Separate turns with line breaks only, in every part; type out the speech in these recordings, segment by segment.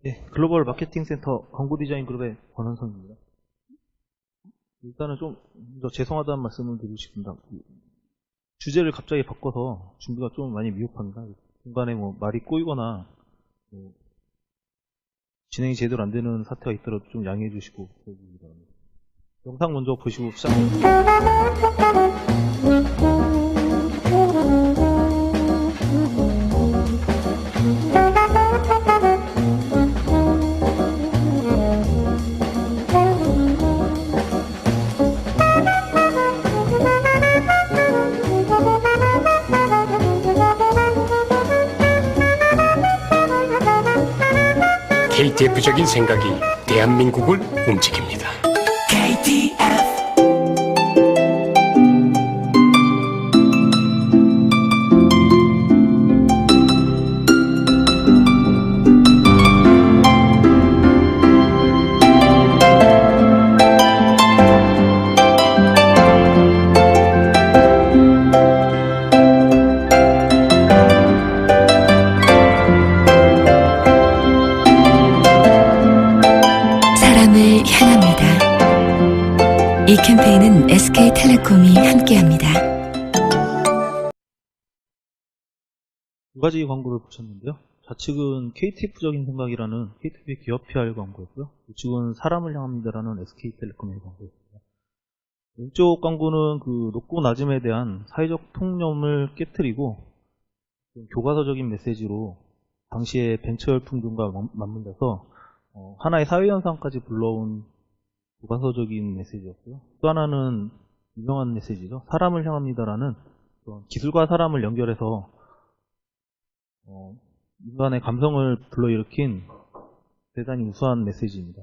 네, 글로벌 마케팅 센터 광고 디자인 그룹의 권원성입니다. 일단은 좀 죄송하다는 말씀을 드리고 싶습니다. 주제를 갑자기 바꿔서 준비가 좀 많이 미흡합니다. 중간에 뭐 말이 꼬이거나 뭐 진행이 제대로 안 되는 사태가 있더라도 좀 양해해 주시고 바랍니다. 영상 먼저 보시고 시작합니다.
KTF적인 생각이 대한민국을 움직입니다. KTF.
이 캠페인은 SK텔레콤이 함께합니다.
두 가지 광고를 붙였는데요. 좌측은 KTF적인 생각이라는 KTF의 기업 PR 광고였고요. 우측은 사람을 향합니다라는 SK텔레콤의 광고였습니다. 왼쪽 광고는 그 높고 낮음에 대한 사회적 통념을 깨트리고 교과서적인 메시지로 당시의 벤처 열풍들과 맞물려서 하나의 사회현상까지 불러온 교과서적인 메시지였고요. 또 하나는 유명한 메시지죠. 사람을 향합니다라는 기술과 사람을 연결해서 인간의 감성을 불러일으킨 대단히 우수한 메시지입니다.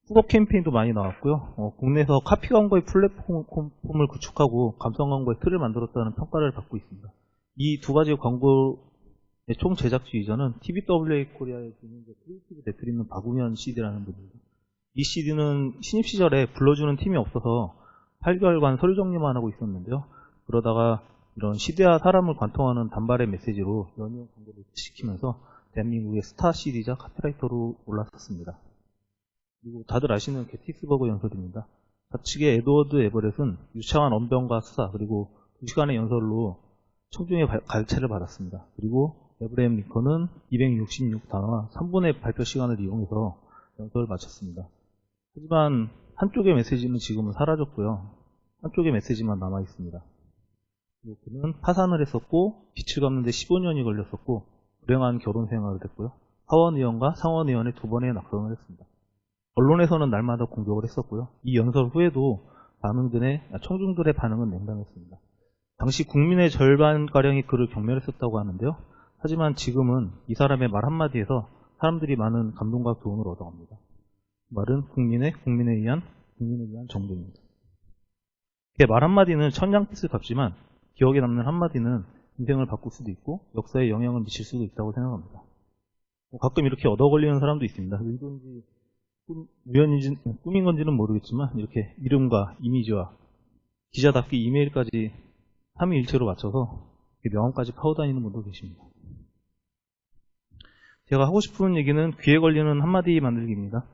후보 캠페인도 많이 나왔고요. 국내에서 카피 광고의 플랫폼을 구축하고 감성 광고의 틀을 만들었다는 평가를 받고 있습니다. 이 두 가지 광고의 총 제작주의자는 TBWA 코리아의 크리에이티브 대표님은 박우현 CD라는 분입니다. 이 CD는 신입 시절에 불러주는 팀이 없어서 8개월간 서류 정리만 하고 있었는데요. 그러다가 이런 시대와 사람을 관통하는 단발의 메시지로 연이은 광고를 시키면서 대한민국의 스타 CD자 카피라이터로 올랐었습니다. 그리고 다들 아시는 게티스버그 연설입니다. 좌측의 에드워드 에버렛은 유창한 언변과 수사 그리고 2시간의 연설로 청중의 갈채를 받았습니다. 그리고 에브레임 링컨은 266단어와 3분의 발표 시간을 이용해서 연설을 마쳤습니다. 하지만 한쪽의 메시지는 지금은 사라졌고요. 한쪽의 메시지만 남아있습니다. 그는 파산을 했었고 빚을 갚는데 15년이 걸렸었고 불행한 결혼 생활을 했고요. 하원의원과 상원의원의 2번의 낙선을 했습니다. 언론에서는 날마다 공격을 했었고요. 이 연설 후에도 청중들의 반응은 냉담했습니다. 당시 국민의 절반가량이 그를 경멸했었다고 하는데요. 하지만 지금은 이 사람의 말 한마디에서 사람들이 많은 감동과 교훈을 얻어갑니다. 말은 국민에 의한 정부입니다. 말 한마디는 천냥빚을 갚지만 기억에 남는 한마디는 인생을 바꿀 수도 있고 역사에 영향을 미칠 수도 있다고 생각합니다. 가끔 이렇게 얻어 걸리는 사람도 있습니다. 의도인지 우연인지 꿈인 건지는 모르겠지만 이렇게 이름과 이미지와 기자답게 이메일까지 삼위일체로 맞춰서 명함까지 파고 다니는 분도 계십니다. 제가 하고 싶은 얘기는 귀에 걸리는 한마디 만들기입니다.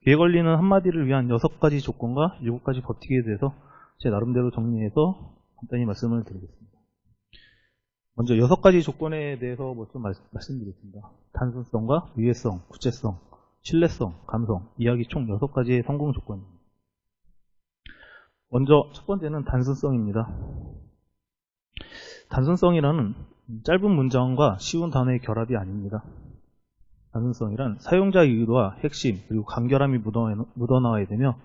귀에 걸리는 한마디를 위한 6가지 조건과 7가지 버티기에 대해서 제 나름대로 정리해서 간단히 말씀을 드리겠습니다. 먼저 6가지 조건에 대해서 좀 말씀드리겠습니다. 단순성과 유해성, 구체성, 신뢰성, 감성, 이야기 총 6가지의 성공 조건입니다. 먼저 첫 번째는 단순성입니다. 단순성이라는 짧은 문장과 쉬운 단어의 결합이 아닙니다. 단순성이란 사용자의 의도와 핵심 그리고 간결함이 묻어나와야 되며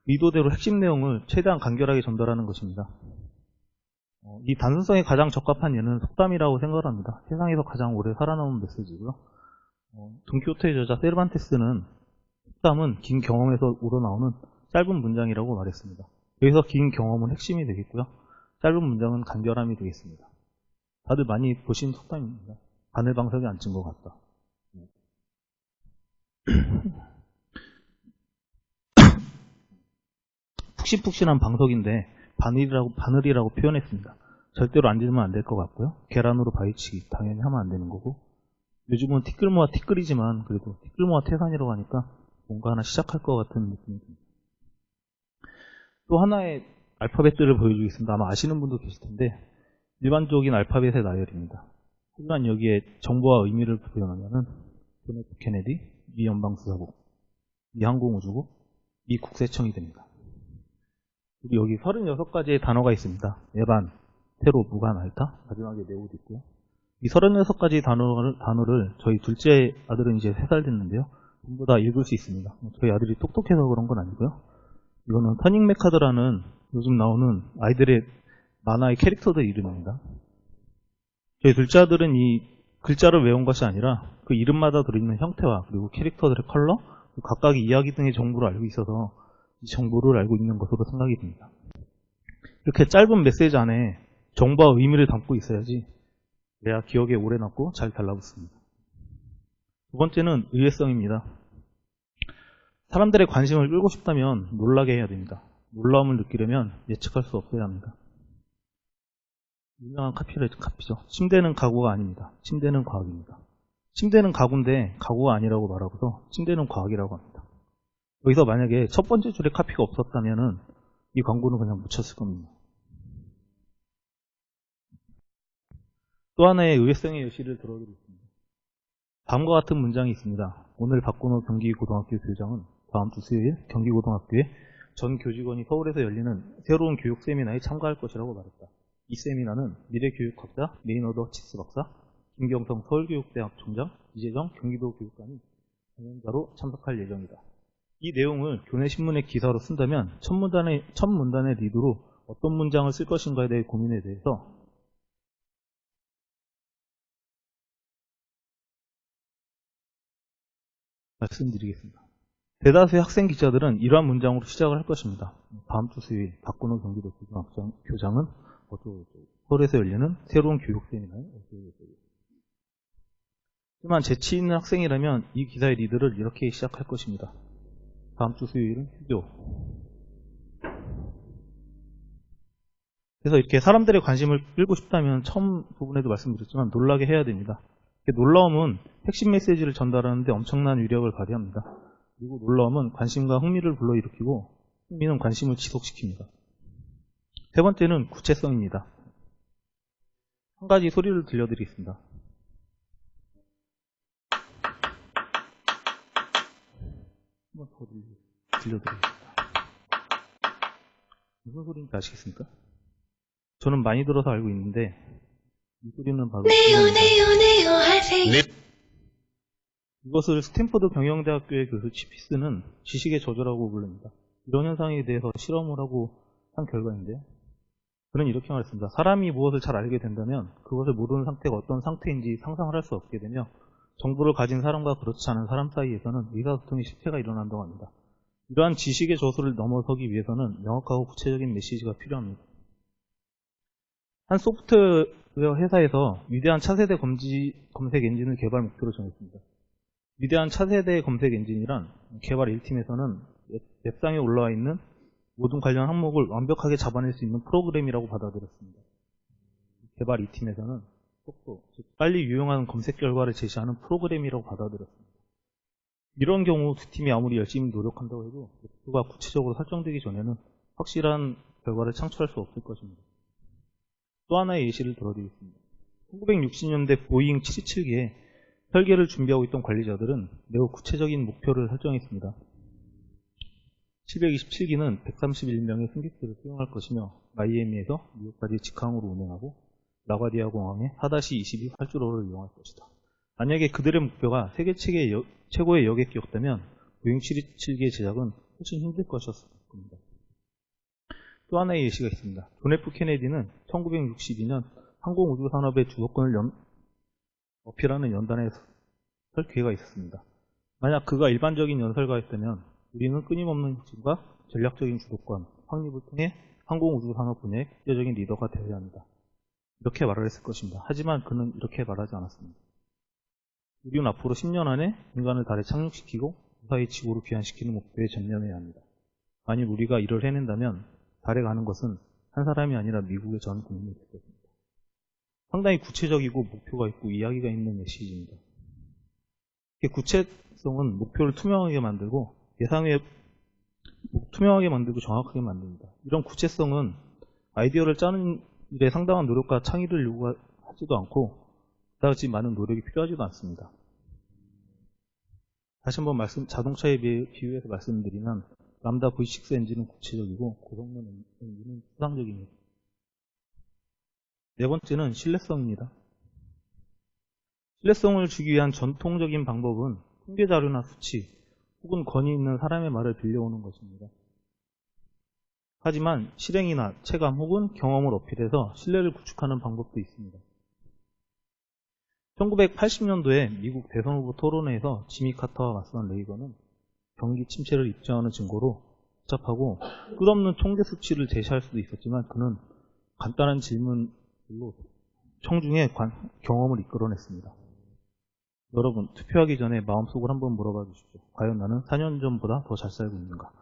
의도대로 핵심 내용을 최대한 간결하게 전달하는 것입니다. 이 단순성에 가장 적합한 예는 속담이라고 생각을 합니다. 세상에서 가장 오래 살아남은 메시지고요. 돈키호테의 저자 세르반테스는 속담은 긴 경험에서 우러나오는 짧은 문장이라고 말했습니다. 여기서 긴 경험은 핵심이 되겠고요. 짧은 문장은 간결함이 되겠습니다. 다들 많이 보신 속담입니다. 바늘방석에 앉은 것 같다. 푹신푹신한 방석인데 바늘이라고 표현했습니다. 절대로 앉으면 안 될 것 같고요. 계란으로 바위치기 당연히 하면 안 되는 거고 요즘은 티끌모아 티끌이지만 그래도 티끌모아 태산이라고 하니까 뭔가 하나 시작할 것 같은 느낌이 듭니다. 또 하나의 알파벳들을 보여주겠습니다. 아마 아시는 분도 계실 텐데 일반적인 알파벳의 나열입니다. 하지만 여기에 정보와 의미를 부여하면은 존 F 케네디, 미 연방수사국, 미 항공우주국, 미 국세청이 됩니다. 그리고 여기 36가지의 단어가 있습니다. 예반, 테로, 무관, 알타, 마지막에 네오도 있고요. 이 36가지 단어를 저희 둘째 아들은 이제 3살 됐는데요. 전부 다 읽을 수 있습니다. 저희 아들이 똑똑해서 그런 건 아니고요. 이거는 터닝 메카드라는 요즘 나오는 아이들의 만화의 캐릭터들 이름입니다. 저희 둘째 아들은 이 글자를 외운 것이 아니라 그 이름마다 들어있는 형태와 그리고 캐릭터들의 컬러, 각각의 이야기 등의 정보를 알고 있어서 이 정보를 알고 있는 것으로 생각이 듭니다. 이렇게 짧은 메시지 안에 정보와 의미를 담고 있어야지 내가 기억에 오래 남고 잘 달라붙습니다. 두 번째는 의외성입니다. 사람들의 관심을 끌고 싶다면 놀라게 해야 됩니다. 놀라움을 느끼려면 예측할 수 없어야 합니다. 유명한 카피죠. 침대는 가구가 아닙니다. 침대는 과학입니다. 침대는 가구인데 가구가 아니라고 말하고서 침대는 과학이라고 합니다. 여기서 만약에 첫 번째 줄에 카피가 없었다면 이 광고는 그냥 묻혔을 겁니다. 또 하나의 의외성의 예시를 들어드리겠습니다. 다음과 같은 문장이 있습니다. 오늘 박건호 경기고등학교 교장은 다음 주 수요일 경기고등학교에 전 교직원이 서울에서 열리는 새로운 교육 세미나에 참가할 것이라고 말했다. 이 세미나는 미래교육학자 메이너더 치스 박사, 김경성 서울교육대학 총장, 이재정 경기도교육감이 강연자로 참석할 예정이다. 이 내용을 교내신문의 기사로 쓴다면 첫 문단의 리드로 어떤 문장을 쓸 것인가에 대해 고민에 대해서 말씀드리겠습니다. 대다수의 학생 기자들은 이러한 문장으로 시작을 할 것입니다. 다음 주 수요일 박건호 경기도 교장은 서울에서 열리는 새로운 교육 세미나에 하지만 재치 있는 학생이라면 이 기사의 리드를 이렇게 시작할 것입니다. 다음 주 수요일은 휴교. 그래서 이렇게 사람들의 관심을 끌고 싶다면 처음 부분에도 말씀드렸지만 놀라게 해야 됩니다. 놀라움은 핵심 메시지를 전달하는데 엄청난 위력을 발휘합니다. 그리고 놀라움은 관심과 흥미를 불러일으키고 흥미는 관심을 지속시킵니다. 세 번째는 구체성입니다. 한 가지 소리를 들려드리겠습니다. 한번 더 들려드리겠습니다. 무슨 소리인지 아시겠습니까? 저는 많이 들어서 알고 있는데 이 소리는 바로 이것을 스탠퍼드 경영대학교의 교수 치피스는 지식의 저주라고 부릅니다. 이런 현상에 대해서 실험을 하고 한 결과인데요. 그는 이렇게 말했습니다. 사람이 무엇을 잘 알게 된다면 그것을 모르는 상태가 어떤 상태인지 상상을 할 수 없게 되며 정보를 가진 사람과 그렇지 않은 사람 사이에서는 의사소통의 실패가 일어난다고 합니다. 이러한 지식의 저수를 넘어서기 위해서는 명확하고 구체적인 메시지가 필요합니다. 한 소프트웨어 회사에서 위대한 차세대 검색 엔진을 개발 목표로 정했습니다. 위대한 차세대 검색 엔진이란 개발 1팀에서는 웹상에 올라와 있는 모든 관련 항목을 완벽하게 잡아낼 수 있는 프로그램이라고 받아들였습니다. 개발 2팀에서는 속도, 즉 빨리 유용한 검색 결과를 제시하는 프로그램이라고 받아들였습니다. 이런 경우 두 팀이 아무리 열심히 노력한다고 해도 목표가 구체적으로 설정되기 전에는 확실한 결과를 창출할 수 없을 것입니다. 또 하나의 예시를 들어드리겠습니다. 1960년대 보잉 727기에 설계를 준비하고 있던 관리자들은 매우 구체적인 목표를 설정했습니다. 727기는 131명의 승객들을 수용할 것이며 마이애미에서 뉴욕까지 직항으로 운행하고 라과디아 공항에 4-22 활주로를 이용할 것이다. 만약에 그들의 목표가 세계 최고의 여객기였다면 보잉 727기의 제작은 훨씬 힘들 것이었을 겁니다. 또 하나의 예시가 있습니다. 존 F 케네디는 1962년 항공우주산업의 주도권을 어필하는 연단에 설 기회가 있었습니다. 만약 그가 일반적인 연설가였다면 우리는 끊임없는 혁신과 전략적인 주도권, 확립을 통해 항공우주산업 분야의 국제적인 리더가 되어야 합니다. 이렇게 말을 했을 것입니다. 하지만 그는 이렇게 말하지 않았습니다. 우리는 앞으로 10년 안에 인간을 달에 착륙시키고 무사히 지구로 귀환시키는 목표에 전념해야 합니다. 만일 우리가 이를 해낸다면 달에 가는 것은 한 사람이 아니라 미국의 전 국민이 될 것입니다. 상당히 구체적이고 목표가 있고 이야기가 있는 메시지입니다. 구체성은 목표를 투명하게 만들고 예상에 투명하게 만들고 정확하게 만듭니다. 이런 구체성은 아이디어를 짜는 일에 상당한 노력과 창의를 요구하지도 않고 그다지 많은 노력이 필요하지도 않습니다. 다시 한번 자동차에 비유해서 말씀드리면 람다 V6 엔진은 구체적이고 고성능 엔진은 추상적입니다. 네 번째는 신뢰성입니다. 신뢰성을 주기 위한 전통적인 방법은 통계 자료나 수치 혹은 권위 있는 사람의 말을 빌려오는 것입니다. 하지만 실행이나 체감 혹은 경험을 어필해서 신뢰를 구축하는 방법도 있습니다. 1980년도에 미국 대선 후보 토론회에서 지미 카터와 맞선 레이건은 경기 침체를 입증하는 증거로 복잡하고 끝없는 통계 수치를 제시할 수도 있었지만 그는 간단한 질문으로 청중의 경험을 이끌어냈습니다. 여러분, 투표하기 전에 마음속으로 한번 물어봐 주십시오. 과연 나는 4년 전보다 더 잘 살고 있는가?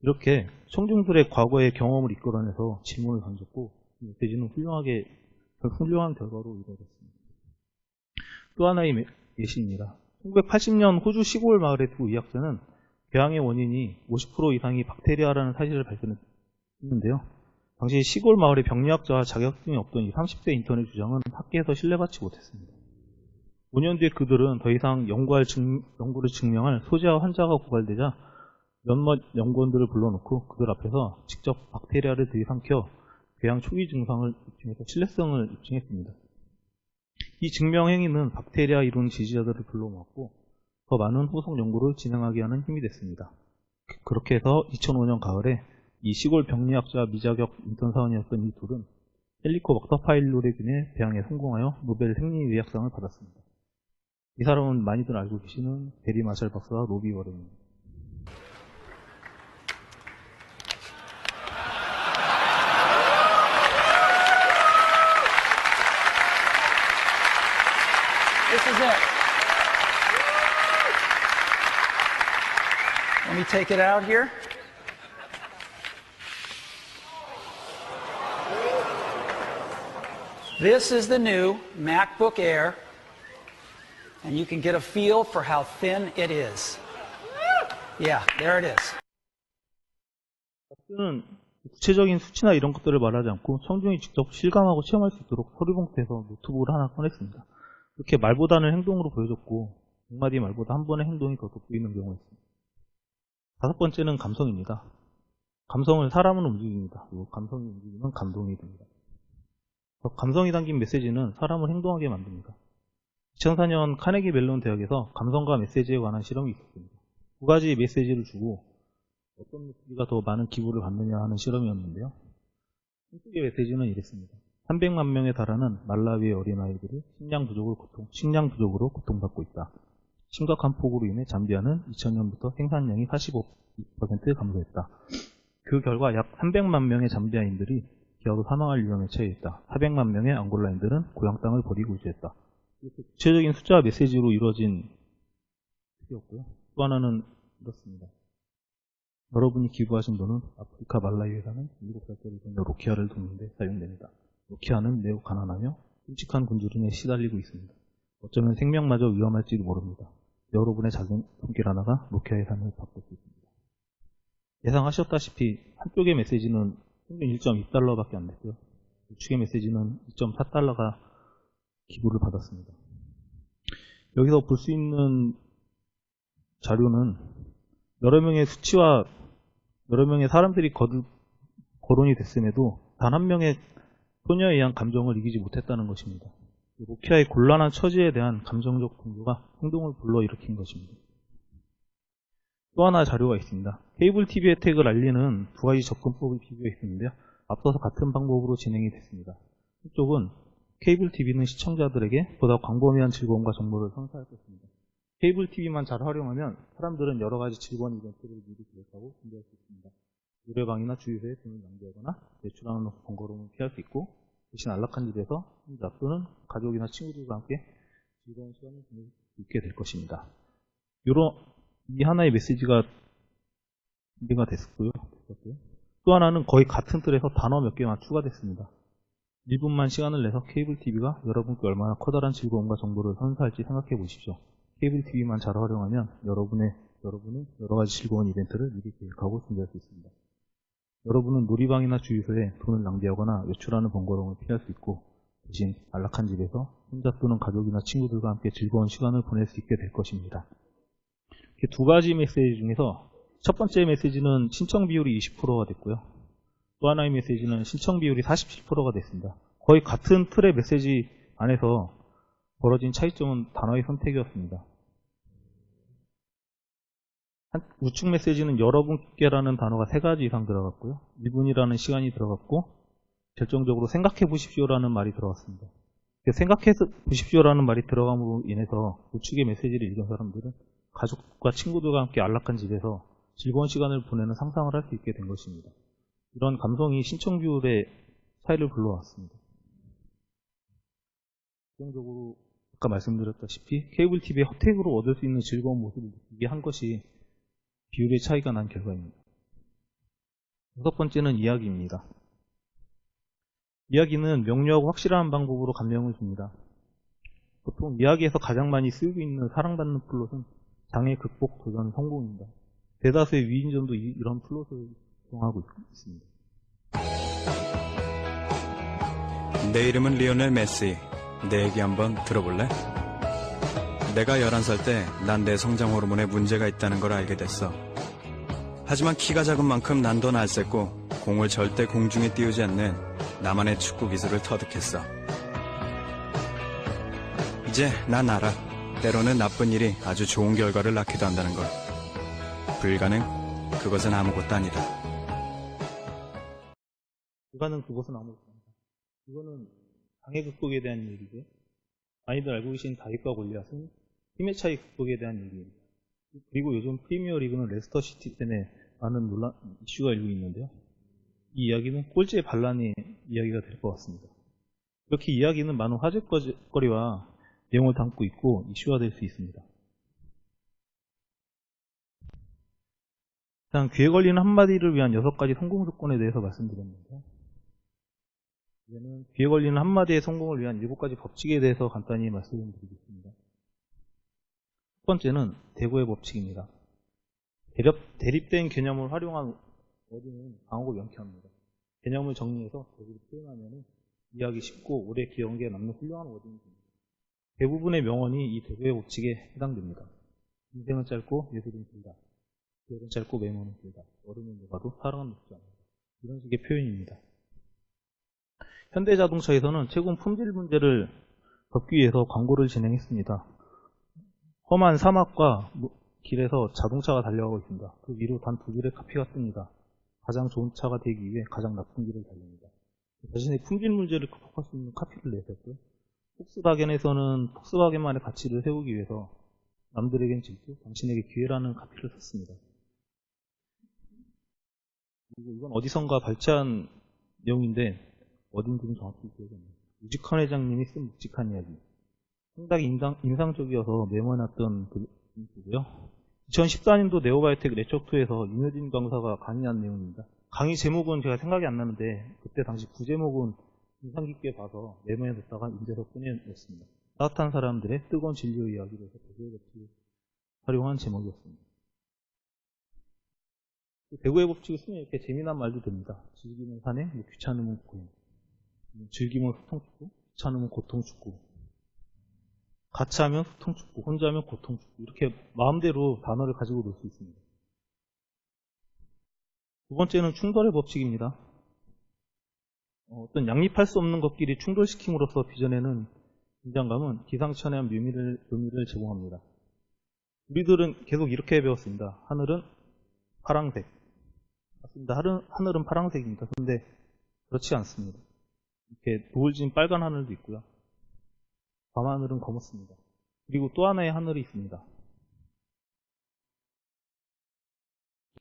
이렇게 청중들의 과거의 경험을 이끌어내서 질문을 던졌고 메시지는 훌륭한 결과로 이루어졌습니다. 또 하나의 예시입니다. 1980년 호주 시골 마을의 두 의학자는 궤양의 원인이 50% 이상이 박테리아라는 사실을 발견했는데요. 당시 시골 마을의 병리학자와 자격증이 없던 이 30대 인턴의 주장은 학계에서 신뢰받지 못했습니다. 5년 뒤에 그들은 더 이상 연구를 증명할 소재와 환자가 고갈되자 몇몇 연구원들을 불러놓고 그들 앞에서 직접 박테리아를 들이삼켜 궤양 초기 증상을 입증해서 신뢰성을 입증했습니다. 이 증명 행위는 박테리아 이론 지지자들을 불러모았고 더 많은 후속 연구를 진행하게 하는 힘이 됐습니다. 그렇게 해서 2005년 가을에 이 시골 병리학자 미자격 인턴 사원이었던 이 둘은 헬리코박터 파일로레균의 배양에 성공하여 노벨 생리의학상을 받았습니다. 이 사람은 많이들 알고 계시는 베리 마샬 박사와 로비 워렌입니다.
This is it. Let me take it out here. This is the new MacBook Air, and you can get a feel for how thin it is. Yeah, there it is.
박스는 구체적인 수치나 이런 것들을 말하지 않고 청중이 직접 실감하고 체험할 수 있도록 서류봉투에서 노트북을 하나 꺼냈습니다. 이렇게 말보다는 행동으로 보여줬고 100마디 말보다 한 번의 행동이 더 돋보이는 경우가 있습니다. 다섯 번째는 감성입니다. 감성을 사람은 움직입니다. 그리고 감성이 움직이면 감동이 됩니다. 감성이 담긴 메시지는 사람을 행동하게 만듭니다. 2004년 카네기 멜론 대학에서 감성과 메시지에 관한 실험이 있었습니다. 두 가지 메시지를 주고 어떤 메시지가 더 많은 기부를 받느냐 하는 실험이었는데요. 한쪽의 메시지는 이랬습니다. 300만 명에 달하는 말라위의 어린아이들이 식량 부족으로 고통받고 있다. 심각한 폭우로 인해 잠비아는 2000년부터 생산량이 45% 감소했다. 그 결과 약 300만 명의 잠비아인들이 기아로 사망할 위험에 처해 있다. 400만 명의 앙골라인들은 고향 땅을 버리고 이주했다. 구체적인 숫자와 메시지로 이루어진 뜻이었고요. 또 하나는 이렇습니다. 여러분이 기부하신 돈은 아프리카 말라위에 사는 7살짜리 소녀 로키아를 돕는 데 사용됩니다. 로키아는 매우 가난하며 끔찍한 굶주림에 시달리고 있습니다. 어쩌면 생명마저 위험할지도 모릅니다. 여러분의 작은 손길 하나가 로키아의 삶을 바꿀 수 있습니다. 예상하셨다시피 한쪽의 메시지는 평균 1.2달러밖에 안 됐고요. 우측의 메시지는 2.4달러가 기부를 받았습니다. 여기서 볼 수 있는 자료는 여러 명의 수치와 여러 명의 사람들이 거론이 됐음에도 단 한 명의 소녀에 의한 감정을 이기지 못했다는 것입니다. 로키아의 곤란한 처지에 대한 감정적 동조가 행동을 불러일으킨 것입니다. 또 하나 자료가 있습니다. 케이블 TV 혜택을 알리는 두 가지 접근법을 비교해 있는데요. 앞서서 같은 방법으로 진행이 됐습니다. 한쪽은 케이블 TV는 시청자들에게 보다 광범위한 즐거움과 정보를 선사할 것입니다. 케이블 TV만 잘 활용하면 사람들은 여러 가지 즐거운 이벤트를 미리 기획하고 준비할 수 있습니다. 노래방이나 주유소에 돈을 낭비하거나 외출하는 번거로움을 피할 수 있고 대신 안락한 집에서 혼자 또는 가족이나 친구들과 함께 즐거운 시간을 보낼 수 있게 될 것입니다. 이 하나의 메시지가 준비가 됐었고요. 또 하나는 거의 같은 틀에서 단어 몇 개만 추가됐습니다. 1분만 시간을 내서 케이블 TV가 여러분께 얼마나 커다란 즐거움과 정보를 선사할지 생각해 보십시오. 케이블 TV만 잘 활용하면 여러분은 여러 가지 즐거운 이벤트를 미리 계획하고 준비할 수 있습니다. 여러분은 놀이방이나 주유소에 돈을 낭비하거나 외출하는 번거로움을 피할 수 있고 대신 안락한 집에서 혼자 또는 가족이나 친구들과 함께 즐거운 시간을 보낼 수 있게 될 것입니다. 이렇게 두 가지 메시지 중에서 첫 번째 메시지는 신청 비율이 20%가 됐고요. 또 하나의 메시지는 신청 비율이 47%가 됐습니다. 거의 같은 틀의 메시지 안에서 벌어진 차이점은 단어의 선택이었습니다. 우측 메시지는 여러분께라는 단어가 3가지 이상 들어갔고요. 1분이라는 시간이 들어갔고 결정적으로 생각해 보십시오라는 말이 들어갔습니다. 생각해 보십시오라는 말이 들어감으로 인해서 우측의 메시지를 읽은 사람들은 가족과 친구들과 함께 안락한 집에서 즐거운 시간을 보내는 상상을 할 수 있게 된 것입니다. 이런 감성이 신청 비율의 차이를 불러왔습니다. 결정적으로 아까 말씀드렸다시피 케이블 TV의 혜택으로 얻을 수 있는 즐거운 모습을 느끼게 한 것이 비율의 차이가 난 결과입니다. 여섯 번째는 이야기입니다. 이야기는 명료하고 확실한 방법으로 감명을 줍니다. 보통 이야기에서 가장 많이 쓰이고 있는 사랑받는 플롯은 장애 극복 도전 성공입니다. 대다수의 위인전도 이런 플롯을 사용하고 있습니다.
내 이름은 리오넬 메시. 내 얘기 한번 들어볼래? 내가 11살 때 난 내 성장 호르몬에 문제가 있다는 걸 알게 됐어. 하지만 키가 작은 만큼 난 더 날쌔고 공을 절대 공중에 띄우지 않는 나만의 축구 기술을 터득했어. 이제 난 알아. 때로는 나쁜 일이 아주 좋은 결과를 낳기도 한다는 걸. 불가능? 그것은 아무것도 아니다.
불가능 그것은 아무것도 아니다. 이거는 장애 극복에 대한 얘기죠. 많이들 알고 계신 다윗과 골리앗은 힘의 차이 극복에 대한 얘기입니다. 그리고 요즘 프리미어 리그는 레스터 시티 때문에 많은 이슈가 일고 있는데요. 이 이야기는 꼴찌의 반란의 이야기가 될 것 같습니다. 이렇게 이야기는 많은 화제거리와 내용을 담고 있고 이슈가 될 수 있습니다. 일단 귀에 걸리는 한마디를 위한 6가지 성공 조건에 대해서 말씀드렸는데요. 이제는 귀에 걸리는 한마디의 성공을 위한 7가지 법칙에 대해서 간단히 말씀드리겠습니다. 첫 번째는 대고의 법칙입니다. 대립된 개념을 활용한 워딩은 강하고 명쾌합니다. 개념을 정리해서 대구로 표현하면 이해하기 쉽고 오래 기억에 남는 훌륭한 워딩입니다. 대부분의 명언이 이 대고의 법칙에 해당됩니다. 인생은 짧고 예술은 길다. 계획은 짧고 메모는 길다. 어른은 녹아도 사랑은 녹지 않는다. 이런 식의 표현입니다. 현대자동차에서는 최근 품질 문제를 덮기 위해서 광고를 진행했습니다. 험한 사막과 길에서 자동차가 달려가고 있습니다. 그 위로 단 2줄의 카피가 뜹니다. 가장 좋은 차가 되기 위해 가장 나쁜 길을 달립니다. 자신의 품질 문제를 극복할 수 있는 카피를 내셨고요. 폭스바겐에서는 폭스바겐만의 가치를 세우기 위해서 남들에겐 질투, 당신에게 기회라는 카피를 썼습니다. 그리고 이건 어디선가 발췌한 내용인데 어딘지는 정확히 기억이 안 나요. 우직한 회장님이 쓴 묵직한 이야기. 상당히 인상적이어서 메모해놨던 글이고요. 2014년도 네오바이오텍 레처2에서 윤여진 강사가 강의한 내용입니다. 강의 제목은 제가 생각이 안 나는데 그때 당시 부제목은 인상 깊게 봐서 메모해뒀다가 인제서 꺼내냈습니다. 따뜻한 사람들의 뜨거운 진료 이야기를 해서 대구의 법칙을 활용한 제목이었습니다. 대구의 법칙을 쓰면 이렇게 재미난 말도 됩니다. 즐기면 산행, 귀찮으면 고행. 즐기면 소통축구, 귀찮으면 고통축구. 같이 하면 소통축구, 혼자 하면 고통축구. 이렇게 마음대로 단어를 가지고 놀 수 있습니다. 두 번째는 충돌의 법칙입니다. 어떤 양립할 수 없는 것끼리 충돌시킴으로써 빚어내는 긴장감은 기상천외한 묘미를 제공합니다. 우리들은 계속 이렇게 배웠습니다. 하늘은 파랑색. 맞습니다. 하늘은 파랑색입니다. 그런데 그렇지 않습니다. 이렇게 노을진 빨간 하늘도 있고요. 밤하늘은 검었습니다. 그리고 또 하나의 하늘이 있습니다.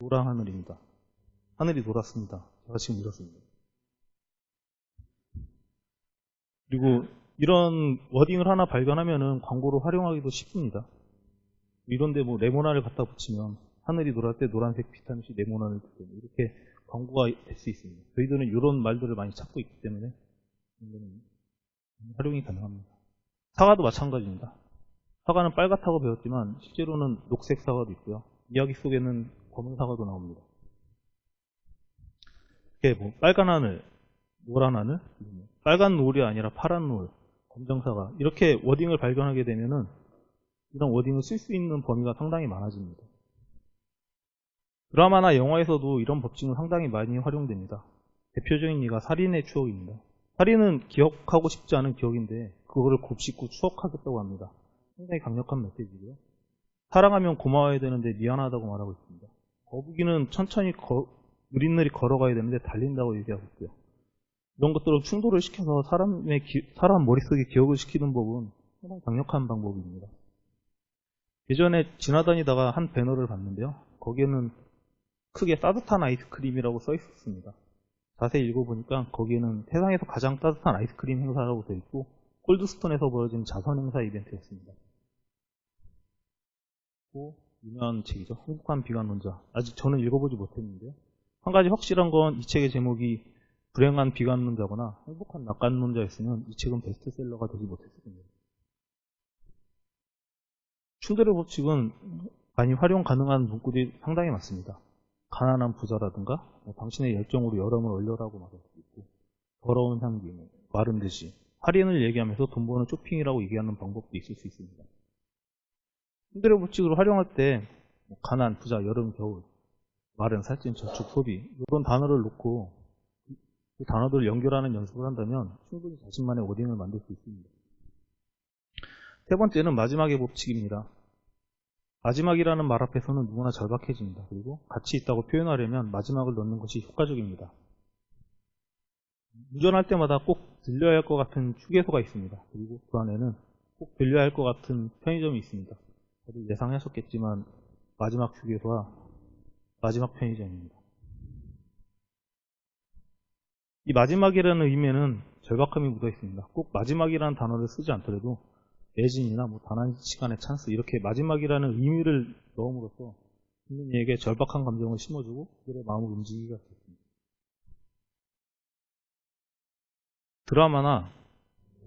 노란 하늘입니다. 하늘이 노랗습니다. 제가 지금 이렇습니다. 그리고 이런 워딩을 하나 발견하면은 광고로 활용하기도 쉽습니다. 이런데 뭐 레모나를 갖다 붙이면 하늘이 노랄 때 노란색 비타민C 레모나를 붙여요. 이렇게 광고가 될 수 있습니다. 저희들은 이런 말들을 많이 찾고 있기 때문에 활용이 가능합니다. 사과도 마찬가지입니다. 사과는 빨갛다고 배웠지만 실제로는 녹색 사과도 있고요. 이야기 속에는 검은 사과도 나옵니다. 이게 뭐 빨간 하늘, 노란 하늘, 빨간 노을이 아니라 파란 노을, 검정 사과 이렇게 워딩을 발견하게 되면은 이런 워딩을 쓸 수 있는 범위가 상당히 많아집니다. 드라마나 영화에서도 이런 법칙은 상당히 많이 활용됩니다. 대표적인 예가 살인의 추억입니다. 살인은 기억하고 싶지 않은 기억인데 그거를 곱씹고 추억하겠다고 합니다. 상당히 강력한 메시지고요. 사랑하면 고마워야 되는데 미안하다고 말하고 있습니다. 거북이는 천천히 느릿느릿 걸어가야 되는데 달린다고 얘기하고 있고요. 이런 것들을 충돌을 시켜서 사람 머릿속에 기억을 시키는 법은 상당히 강력한 방법입니다. 예전에 지나다니다가 한 배너를 봤는데요. 거기에는 크게 따뜻한 아이스크림이라고 써 있었습니다. 자세히 읽어보니까 거기에는 세상에서 가장 따뜻한 아이스크림 행사라고 되어 있고 콜드스톤에서 벌어진 자선 행사 이벤트였습니다. 또 유명한 책이죠. 행복한 비관론자. 아직 저는 읽어보지 못했는데요. 한 가지 확실한 건 이 책의 제목이 불행한 비관론자거나 행복한 낙관론자였으면 이 책은 베스트셀러가 되지 못했을 겁니다. 츤드레 법칙은 많이 활용 가능한 문구들이 상당히 많습니다. 가난한 부자라든가 당신의 열정으로 여름을 얼려라고 말할 수 있고 더러운 향기, 마른 듯이 할인을 얘기하면서 돈 버는 쇼핑이라고 얘기하는 방법도 있을 수 있습니다. 츤드레 법칙을 활용할 때 가난, 부자, 여름, 겨울, 마른, 살찐, 저축, 소비 이런 단어를 놓고 그 단어들을 연결하는 연습을 한다면 충분히 자신만의 워딩을 만들 수 있습니다. 세 번째는 마지막의 법칙입니다. 마지막이라는 말 앞에서는 누구나 절박해집니다. 그리고 가치 있다고 표현하려면 마지막을 넣는 것이 효과적입니다. 운전할 때마다 꼭 들려야 할 것 같은 휴게소가 있습니다. 그리고 그 안에는 꼭 들려야 할 것 같은 편의점이 있습니다. 다들 예상하셨겠지만 마지막 휴게소와 마지막 편의점입니다. 이 마지막이라는 의미에는 절박함이 묻어 있습니다. 꼭 마지막이라는 단어를 쓰지 않더라도 매진이나 단 한 시간의 찬스 이렇게 마지막이라는 의미를 넣음으로써 듣는 이에게 절박한 감정을 심어주고 그들의 마음을 움직이게 할 수 있습니다. 드라마나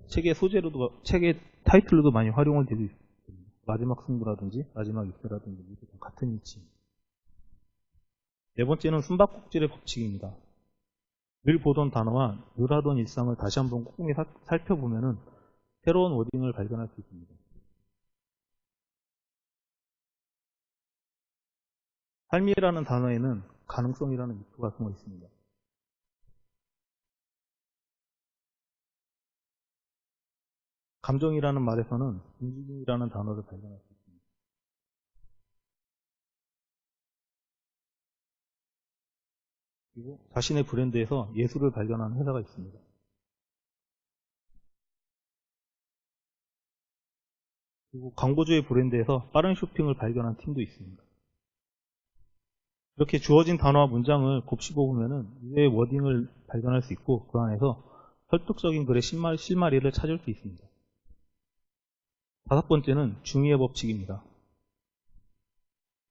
책의 타이틀로도 많이 활용을 되고 있습니다. 마지막 승부라든지 마지막 입대라든지 같은 이치입니다. 네 번째는 숨바꼭질의 법칙입니다. 늘 보던 단어와 늘 하던 일상을 다시 한번 꼼꼼히 살펴보면은 새로운 워딩을 발견할 수 있습니다. 삶이라는 단어에는 가능성이라는 미토가 숨어 있습니다. 감정이라는 말에서는 움직임이라는 단어를 발견할 수 있습니다. 그리고 자신의 브랜드에서 예술을 발견하는 회사가 있습니다. 그리고 광고주의 브랜드에서 빠른 쇼핑을 발견한 팀도 있습니다. 이렇게 주어진 단어와 문장을 곱씹어보면 이외의 워딩을 발견할 수 있고 그 안에서 설득적인 글의 실마리를 찾을 수 있습니다. 다섯 번째는 중의의 법칙입니다.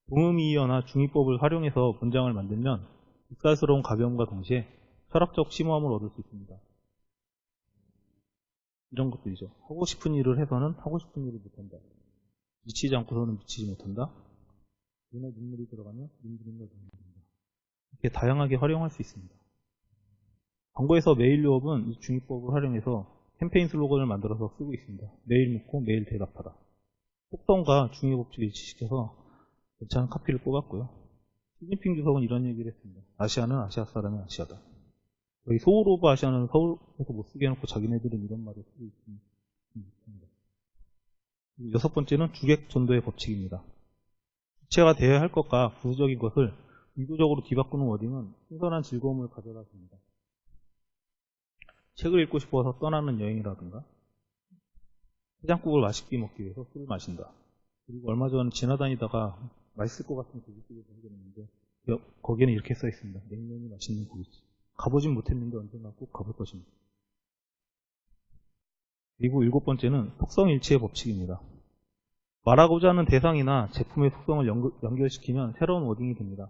동음이어나 중의법을 활용해서 문장을 만들면 익살스러운 가벼움과 동시에 철학적 심오함을 얻을 수 있습니다. 이런 것들이죠. 하고 싶은 일을 해서는 하고 싶은 일을 못한다. 미치지 않고서는 미치지 못한다. 눈에 눈물이 들어가면 눈물이 들어간다. 이렇게 다양하게 활용할 수 있습니다. 광고에서 메일 유업은 이 중의법을 활용해서 캠페인 슬로건을 만들어서 쓰고 있습니다. 메일 묻고 메일 대답하다. 속성과 중의 법칙을 일치시켜서 괜찮은 카피를 뽑았고요. 시진핑 주석은 이런 얘기를 했습니다. 아시아는 아시아 사람이 아시아다. 여기 서울 오브 아시아는 서울에서 못 쓰게 해놓고 자기네들은 이런 말을 쓰고 있습니다. 여섯 번째는 주객 전도의 법칙입니다. 주체가 되어야 할 것과 부수적인 것을 의도적으로 뒤바꾸는 워딩은 신선한 즐거움을 가져다 줍니다. 책을 읽고 싶어서 떠나는 여행이라든가 해장국을 맛있게 먹기 위해서 술을 마신다. 그리고 얼마 전 지나다니다가 맛있을 것 같은 고깃집을 발견했는데 거기에는 이렇게 써 있습니다. 냉면이 맛있는 고깃집. 가보진 못했는데 언젠가 꼭 가볼 것입니다. 그리고 일곱 번째는 속성일치의 법칙입니다. 말하고자 하는 대상이나 제품의 속성을 연결시키면 새로운 워딩이 됩니다.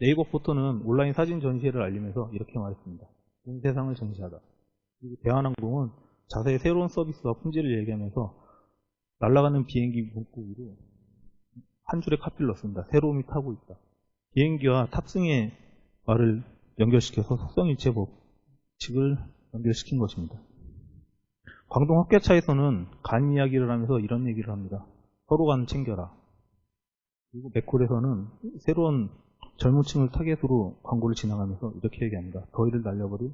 네이버 포토는 온라인 사진 전시회를 알리면서 이렇게 말했습니다. 온 세상을 전시하다. 그리고 대한항공은 자사의 새로운 서비스와 품질을 얘기하면서 날아가는 비행기 문구 위로 한 줄의 카피를 넣습니다. 새로움이 타고 있다. 비행기와 탑승의 말을 연결시켜서 속성일체 법칙을 연결시킨 것입니다. 광동 합계차에서는 간 이야기를 하면서 이런 얘기를 합니다. 서로 간 챙겨라. 그리고 맥콜에서는 새로운 젊은 층을 타겟으로 광고를 진행하면서 이렇게 얘기합니다. 더위를 날려버릴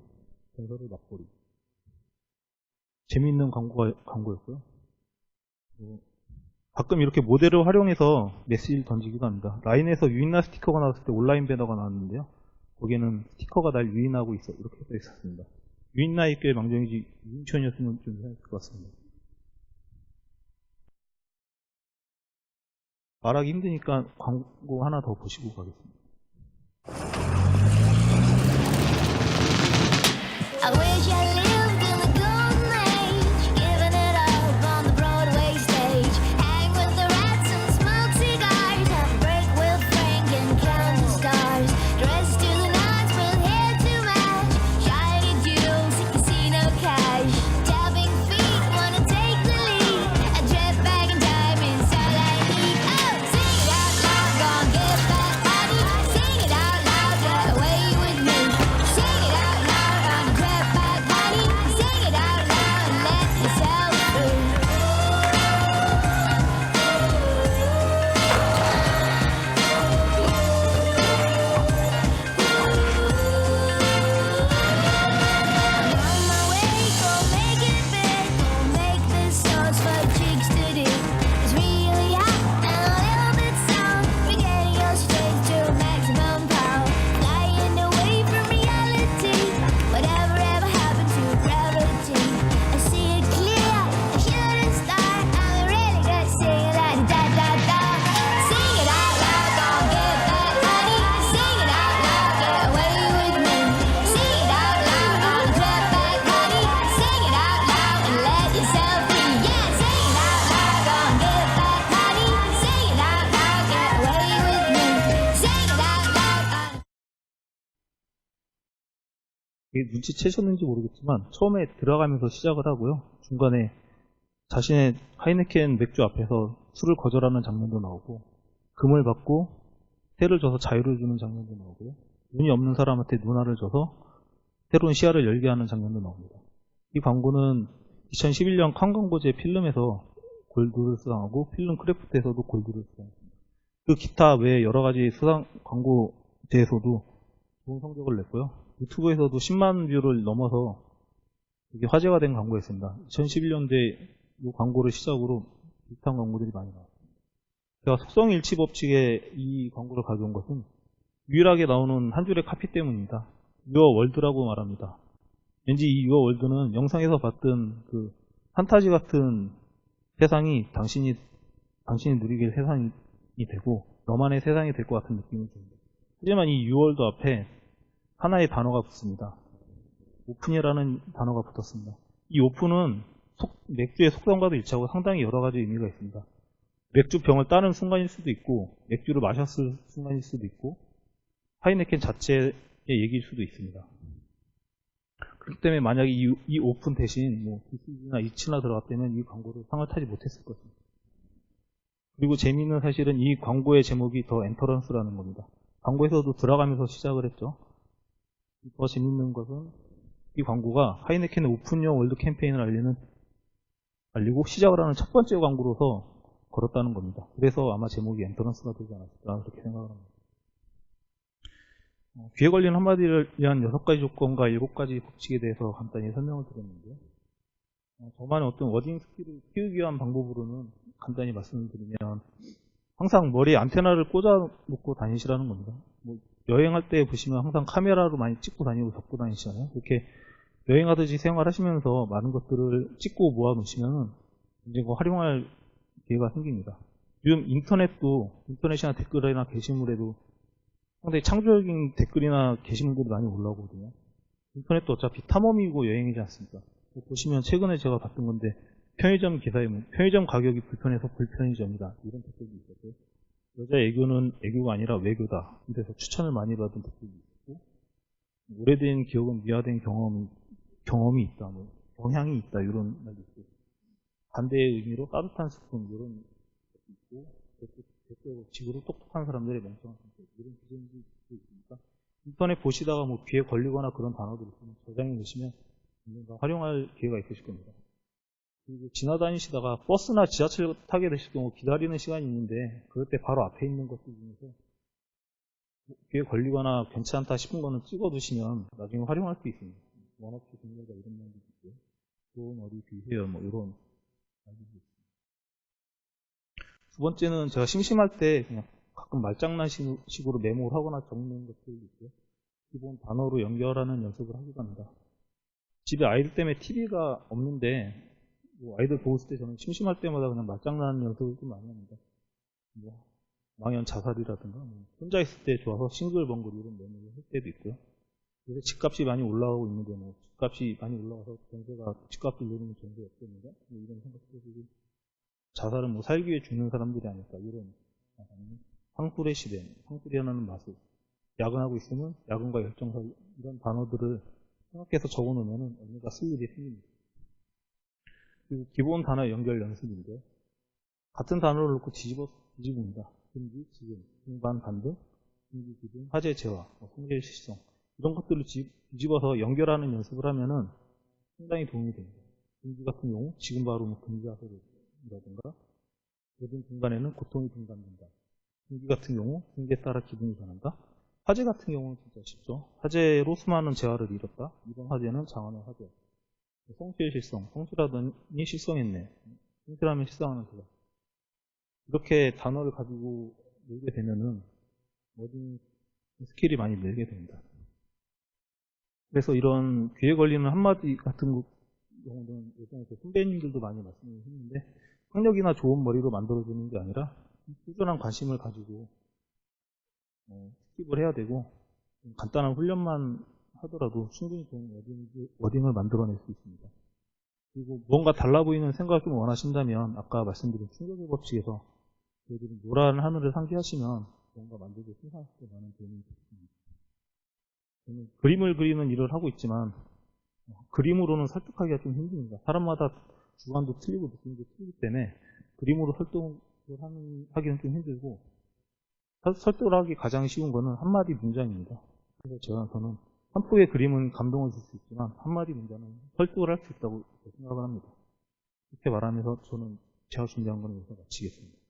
전설의 맛보리. 재미있는 광고였고요. 가끔 이렇게 모델을 활용해서 메시지를 던지기도 합니다. 라인에서 유인나 스티커가 나왔을 때 온라인 배너가 나왔는데요. 거기에는 스티커가 날 유인하고 있어. 이렇게 써 있었습니다. 유인나의 꽤 망정이지 유인천이었으면 좀 이상했을 것 같습니다. 말하기 힘드니까 광고 하나 더 보시고 가겠습니다.
I wish I lived in the golden age, giving it up on the Broadway stage. Hang with the rats and smoke cigars, have a break with Frank and count the stars. Dressed to the nines with hair to match, shiny jewels, casino cash. Tapping feet wanna take the lead, a jet bag and diamonds all I need. Oh, sing it out loud, gonna get that money. Sing it out loud, get away with me. Sing it out loud on the jet bag money. Sing it out loud and let yourself free. I'm on my way, go make it big, go make this sauce for chicks to dig. It's really hot and a little bit sour. We're getting your straight to maximum power. Flying away from reality. Whatever ever happened to gravity? I see it clear, a shooting star. I'm really gonna sing it like da da da. Sing it out loud, gon' get that honey. Sing it out loud, get away with me. Sing it out loud on the jet bag honey. Sing it out loud and let yourself free. Yeah, sing it out loud, gon' get that honey. Sing it out loud, get away with me. Sing it out loud.
이게 눈치채셨는지 모르겠지만 처음에 들어가면서 시작을 하고요. 중간에 자신의 하이네켄 맥주 앞에서 술을 거절하는 장면도 나오고 금을 받고 새를 줘서 자유를 주는 장면도 나오고요. 눈이 없는 사람한테 눈알을 줘서 새로운 시야를 열게 하는 장면도 나옵니다. 이 광고는 2011년 칸 광고제 필름에서 골드를 수상하고 필름 크래프트에서도 골드를 수상했습니다. 그 기타 외에 여러 가지 수상 광고제에서도 좋은 성적을 냈고요. 유튜브에서도 10만 뷰를 넘어서 되게 화제가 된 광고였습니다. 2011년도에 이 광고를 시작으로 비슷한 광고들이 많이 나왔습니다. 제가 속성일치 법칙에 이 광고를 가져온 것은 유일하게 나오는 한 줄의 카피 때문입니다. 유어 월드라고 말합니다. 왠지 이 유어 월드는 영상에서 봤던 그 판타지 같은 세상이 당신이 누리길 세상이 되고 너만의 세상이 될 것 같은 느낌이 듭니다. 하지만 이 유월드 앞에 하나의 단어가 붙습니다. 오픈이라는 단어가 붙었습니다. 이 오픈은 맥주의 속성과도 일치하고 상당히 여러 가지 의미가 있습니다. 맥주 병을 따는 순간일 수도 있고 맥주를 마셨을 순간일 수도 있고 하이네켄 자체의 얘기일 수도 있습니다. 그렇기 때문에 만약에 이 오픈 대신 뭐 BCG나 이치나 들어갔다면 이 광고를 상을 타지 못했을 것입니다. 그리고 재미있는 사실은 이 광고의 제목이 더 엔터런스라는 겁니다. 광고에서도 들어가면서 시작을 했죠. 더 재밌는 것은 이 광고가 하이네켄의 오픈형 월드 캠페인을 알리고 시작을 하는 첫 번째 광고로서 걸었다는 겁니다. 그래서 아마 제목이 엔터런스가 되지 않았을까 그렇게 생각을 합니다. 귀에 걸린 한마디를 위한 6가지 조건과 7가지 법칙에 대해서 간단히 설명을 드렸는데요. 저만의 어떤 워딩 스킬을 키우기 위한 방법으로는 간단히 말씀을 드리면 항상 머리에 안테나를 꽂아놓고 다니시라는 겁니다. 뭐 여행할 때 보시면 항상 카메라로 많이 찍고 다니고 접고 다니시잖아요. 이렇게 여행하듯이 생활하시면서 많은 것들을 찍고 모아놓으시면 언젠가 활용할 기회가 생깁니다. 요즘 인터넷이나 댓글이나 게시물에도 상당히 창조적인 댓글이나 게시물들이 많이 올라오거든요. 인터넷도 어차피 탐험이고 여행이지 않습니까? 보시면 최근에 제가 봤던 건데 편의점 기사에 편의점 가격이 불편해서 불편의점이다 이런 댓글도 있었고요. 여자 애교는 애교가 아니라 외교다 이래서 추천을 많이 받은 댓글도 있었고 오래된 기억은 미화된 경험이 있다 뭐 경향이 있다 이런 말도 있고 반대의 의미로 따뜻한 스푼 이런 것도 있고 지구로 똑똑한 사람들의 멍청한 성격 이런 기준도 있으니까 인터넷 보시다가 뭐 귀에 걸리거나 그런 단어들 있으면 저장해 놓으시면 언젠가 활용할 기회가 있으실 겁니다. 그리고 지나다니시다가 버스나 지하철 타게 되실 경우 기다리는 시간이 있는데 그럴 때 바로 앞에 있는 것들 중에서 귀에 걸리거나 괜찮다 싶은 거는 찍어 두시면 나중에 활용할 수 있습니다. 원업체 공략가 이런 말도 있고요. 좋은 어디 비해요 뭐 이런 말도 있습니다. 두 번째는 제가 심심할 때 그냥 가끔 말장난식으로 메모를 하거나 적는 것들도 있고요. 기본 단어로 연결하는 연습을 하기도 합니다. 집에 아이들 때문에 TV가 없는데 뭐 아이들 보고 있을 때 저는 심심할 때마다 그냥 말장난 연습을 좀 많이 합니다. 뭐 망연 자살이라든가 뭐 혼자 있을 때 좋아서 싱글벙글 이런 메모를 할 때도 있고요. 요새 집값이 많이 올라가고 있는데 뭐 집값이 많이 올라가서 전세가 집값을 누르면 전세 없겠는가 뭐 이런 생각들이 자살은 뭐 살기 위해 죽는 사람들이 아닐까 이런 황술의 시대, 황술이 하나는 마술 야근하고 있으면 야근과 열정사 이런 단어들을 생각해서 적어놓으면 언젠가 쓸 일이 생깁니다. 그리고 기본 단어 연결 연습인데요. 같은 단어를 놓고 뒤집습니다. 금기, 지금, 중반, 반등, 금기, 기준, 화재, 재화, 성질, 실성 이런 것들을 뒤집어서 연결하는 연습을 하면은 상당히 도움이 됩니다. 금기 같은 경우 지금 바로 뭐 금기하소리라든가 모든 중간에는 고통이 분간된다. 금기 같은 경우 금기에 따라 기분이 변한다. 화재 같은 경우는 진짜 쉽죠. 화재로 수많은 재화를 잃었다. 이번 화재는 장안의 화재. 성실 실성, 성실하더니 실성했네. 성실하면 실성하는 그거. 이렇게 단어를 가지고 놀게 되면은 모든 스킬이 많이 늘게 됩니다. 그래서 이런 귀에 걸리는 한마디 같은 경우는 예전에 선배님들도 많이 말씀을 했는데 학력이나 좋은 머리로 만들어주는 게 아니라 꾸준한 관심을 가지고 스킵을 해야 되고 간단한 훈련만 하더라도 충분히 좋은 워딩을 만들어낼 수 있습니다. 그리고 무언가 달라 보이는 생각을 좀 원하신다면 아까 말씀드린 충격의 법칙에서 저희들이 노란 하늘을 상기하시면 뭔가 만들고 생산할 때 많은 도움이 되겠습니다. 저는 그림을 그리는 일을 하고 있지만 그림으로는 설득하기가 좀 힘듭니다. 사람마다 주관도 틀리고 느낌도 틀리기 때문에 그림으로 설득을 하기는 좀 힘들고 설득을 하기 가장 쉬운 거는 한마디 문장입니다. 그래서 저는 한 폭의 그림은 감동을 줄 수 있지만 한마디 문장은 설득을 할 수 있다고 생각을 합니다. 이렇게 말하면서 저는 제가 준비한 거는 여기서 마치겠습니다.